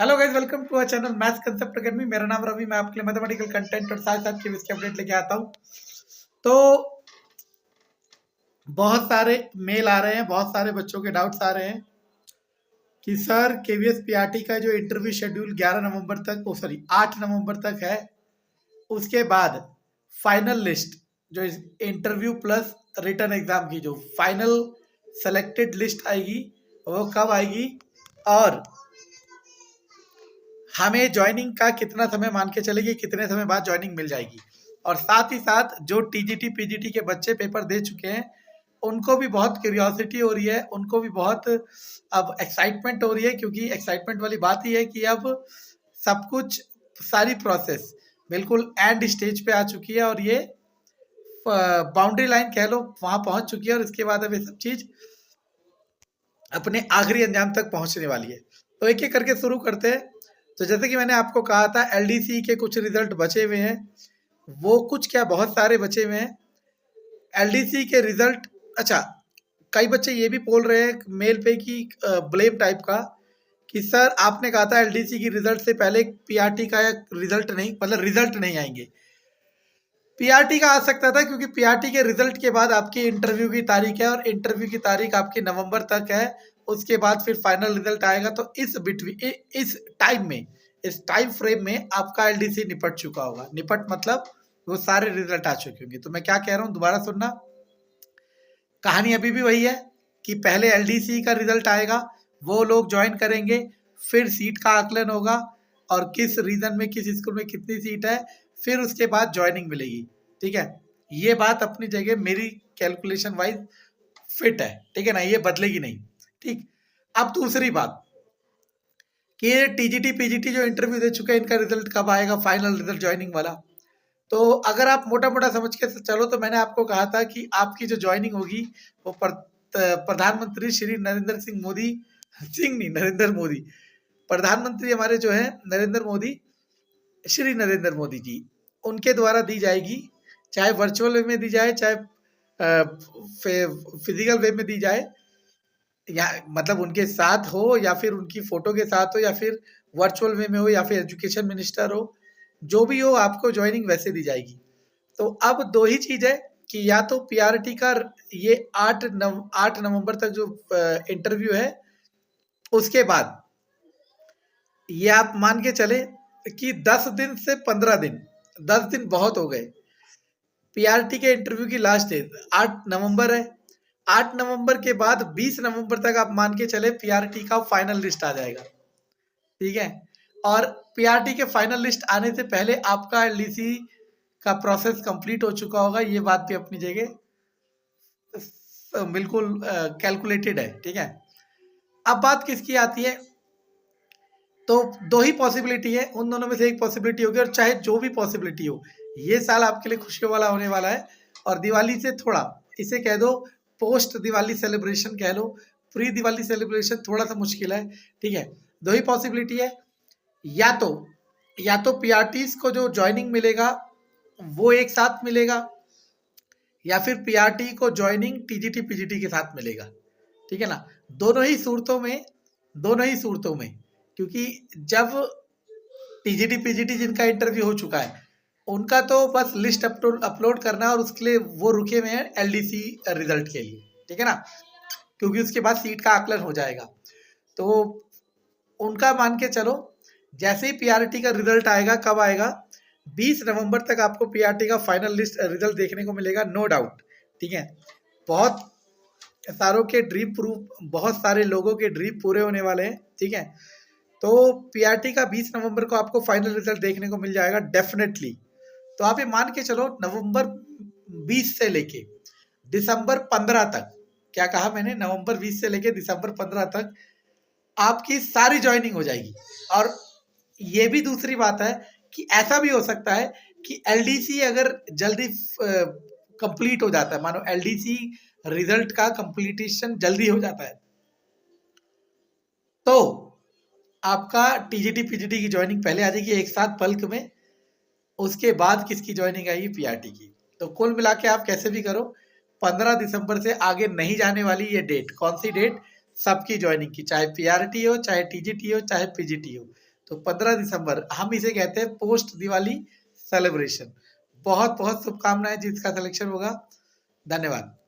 Hello guys, welcome to our channel maths concept academy. मेरा नाम रवि। मैं आपके लिए मैथमेटिकल कंटेंट और साथ साथ के इसके अपडेट लेके आता हूँ। तो बहुत सारे मेल आ रहे हैं, बहुत सारे बच्चों के डाउट्स आ रहे हैं कि सर केवीएस पीआरटी का जो इंटरव्यू शेड्यूल 11 नवंबर तक, 8 नवंबर तक है, उसके बाद फाइनल लिस्ट जो इंटरव्यू प्लस रिटर्न एग्जाम की जो फाइनल सेलेक्टेड लिस्ट आएगी वो कब आएगी, और हमें ज्वाइनिंग का कितना समय मान के चलेगी, कितने समय बाद ज्वाइनिंग मिल जाएगी। और साथ ही साथ जो टीजीटी पीजीटी के बच्चे पेपर दे चुके हैं उनको भी बहुत क्यूरियोसिटी हो रही है, उनको भी बहुत अब एक्साइटमेंट हो रही है, क्योंकि एक्साइटमेंट वाली बात ही है कि अब सब कुछ, सारी प्रोसेस बिल्कुल एंड स्टेज पे आ चुकी है और ये बाउंड्री लाइन कह लो वहां पहुंच चुकी है, और इसके बाद अब ये सब चीज अपने आखिरी अंजाम तक पहुंचने वाली है। तो एक एक करके शुरू करते हैं। तो जैसे कि मैंने आपको कहा था, एलडीसी के कुछ रिजल्ट बचे हुए हैं, वो कुछ क्या बहुत सारे बचे हुए हैं एलडीसी के रिजल्ट। अच्छा, कई बच्चे ये भी बोल रहे हैं मेल पे कि ब्लेम टाइप का कि सर आपने कहा था एलडीसी की रिजल्ट से पहले पीआरटी का रिजल्ट नहीं, मतलब रिजल्ट नहीं आएंगे। पीआरटी का आ सकता था क्योंकि पीआरटी के रिजल्ट के बाद आपकी इंटरव्यू की तारीख है और इंटरव्यू की तारीख आपकी नवंबर तक है। उसके बाद फिर फाइनल रिजल्ट आएगा। तो इस बिटवीन, इस टाइम में, इस टाइम फ्रेम में आपका एलडीसी निपट चुका होगा। निपट मतलब वो सारे रिजल्ट आ चुके होंगे। तो मैं क्या कह रहा हूँ, दोबारा सुनना। कहानी अभी भी वही है कि पहले एलडीसी का रिजल्ट आएगा, वो लोग ज्वाइन करेंगे, फिर सीट का आकलन होगा और किस रीजन में, किस स्कूल में कितनी सीट है, फिर उसके बाद ज्वाइनिंग मिलेगी। ठीक है, ये बात अपनी जगह मेरी कैलकुलेशन वाइज फिट है। ठीक है ना, ये बदलेगी नहीं। ठीक, अब दूसरी बात कि ये टीजीटी पीजीटी जो इंटरव्यू दे चुके हैं, इनका रिजल्ट कब आएगा, फाइनल रिजल्ट ज्वाइनिंग वाला। तो अगर आप मोटा मोटा समझ के चलो तो मैंने आपको कहा था कि आपकी जो ज्वाइनिंग होगी वो प्रधानमंत्री श्री नरेंद्र सिंह मोदी, सिंह नहीं, नरेंद्र मोदी, प्रधानमंत्री हमारे जो है नरेंद्र मोदी, श्री नरेंद्र मोदी जी, उनके द्वारा दी जाएगी। चाहे वर्चुअल वे में दी जाए, चाहे फिजिकल वे में दी जाए, या मतलब उनके साथ हो या फिर उनकी फोटो के साथ हो या फिर वर्चुअल वे में हो या फिर एजुकेशन मिनिस्टर हो, जो भी हो आपको ज्वाइनिंग वैसे दी जाएगी। तो अब दो ही चीज है कि या तो पीआरटी का ये 8 नवंबर तक जो इंटरव्यू है, उसके बाद ये आप मान के चले कि 10 दिन से 15 दिन, 10 दिन बहुत हो गए। पीआरटी के इंटरव्यू की लास्ट डेट 8 नवंबर है। 8 नवंबर के बाद 20 नवंबर तक आप मान के चले पीआरटी का फाइनल लिस्ट आ जाएगा। ठीक है, और पीआरटी के फाइनल लिस्ट आने से पहले आपका एलडीसी का प्रोसेस कंप्लीट हो चुका होगा। ये बात भी अपनी जगह बिल्कुल कैलकुलेटेड है। ठीक है, अब बात किसकी आती है, तो दो ही पॉसिबिलिटी है, उन दोनों में से एक पॉसिबिलिटी होगी। और चाहे जो भी पॉसिबिलिटी हो, ये साल आपके लिए खुशियों वाला होने वाला है। और दिवाली से थोड़ा, इसे कह दो पोस्ट दिवाली सेलिब्रेशन कह लो, प्री दिवाली सेलिब्रेशन थोड़ा सा मुश्किल है। ठीक है, दो ही पॉसिबिलिटी है, या तो पीआरटीज को जो ज्वाइनिंग मिलेगा वो एक साथ मिलेगा, या फिर पीआरटी को ज्वाइनिंग टीजीटी पीजीटी के साथ मिलेगा। ठीक है ना, दोनों ही सूरतों में, दोनों ही सूरतों में, क्योंकि जब टीजीटी पीजीटी जिनका इंटरव्यू हो चुका है उनका तो बस लिस्ट अपलोड करना है, और उसके लिए वो रुके हुए हैं एलडीसी रिजल्ट के लिए। ठीक है ना, क्योंकि उसके बाद सीट का आकलन हो जाएगा। तो उनका मान के चलो, जैसे ही पीआरटी का रिजल्ट आएगा, कब आएगा, 20 नवंबर तक आपको पीआरटी का फाइनल लिस्ट रिजल्ट देखने को मिलेगा, नो डाउट। ठीक है, बहुत सारों के ड्रीम प्रूफ, बहुत सारे लोगों के ड्रीम पूरे होने वाले हैं। ठीक है, तो पीआरटी का 20 नवंबर को आपको फाइनल रिजल्ट देखने को मिल जाएगा डेफिनेटली। तो आप ये मान के चलो नवंबर 20 से लेके दिसंबर 15 तक, क्या कहा मैंने, नवंबर 20 से लेके दिसंबर 15 तक आपकी सारी ज्वाइनिंग हो जाएगी। और ये भी दूसरी बात है कि ऐसा भी हो सकता है कि एलडीसी अगर जल्दी कंप्लीट हो जाता है, मानो एलडीसी रिजल्ट का कंप्लीटेशन जल्दी हो जाता है, तो आपका टीजीटी पीजीटी की ज्वाइनिंग पहले आ जाएगी एक साथ बल्क में। उसके बाद किसकी ज्वाइनिंग आएगी, पीआरटी की। तो कुल मिला के आप कैसे भी करो, 15 दिसंबर से आगे नहीं जाने वाली ये डेट, कौन सी डेट, सबकी ज्वाइनिंग की, चाहे पीआरटी हो, चाहे टीजीटी हो, चाहे पीजीटी हो, तो 15 दिसंबर हम इसे कहते हैं पोस्ट दिवाली सेलिब्रेशन। बहुत बहुत शुभकामनाएं जिसका सिलेक्शन होगा। धन्यवाद।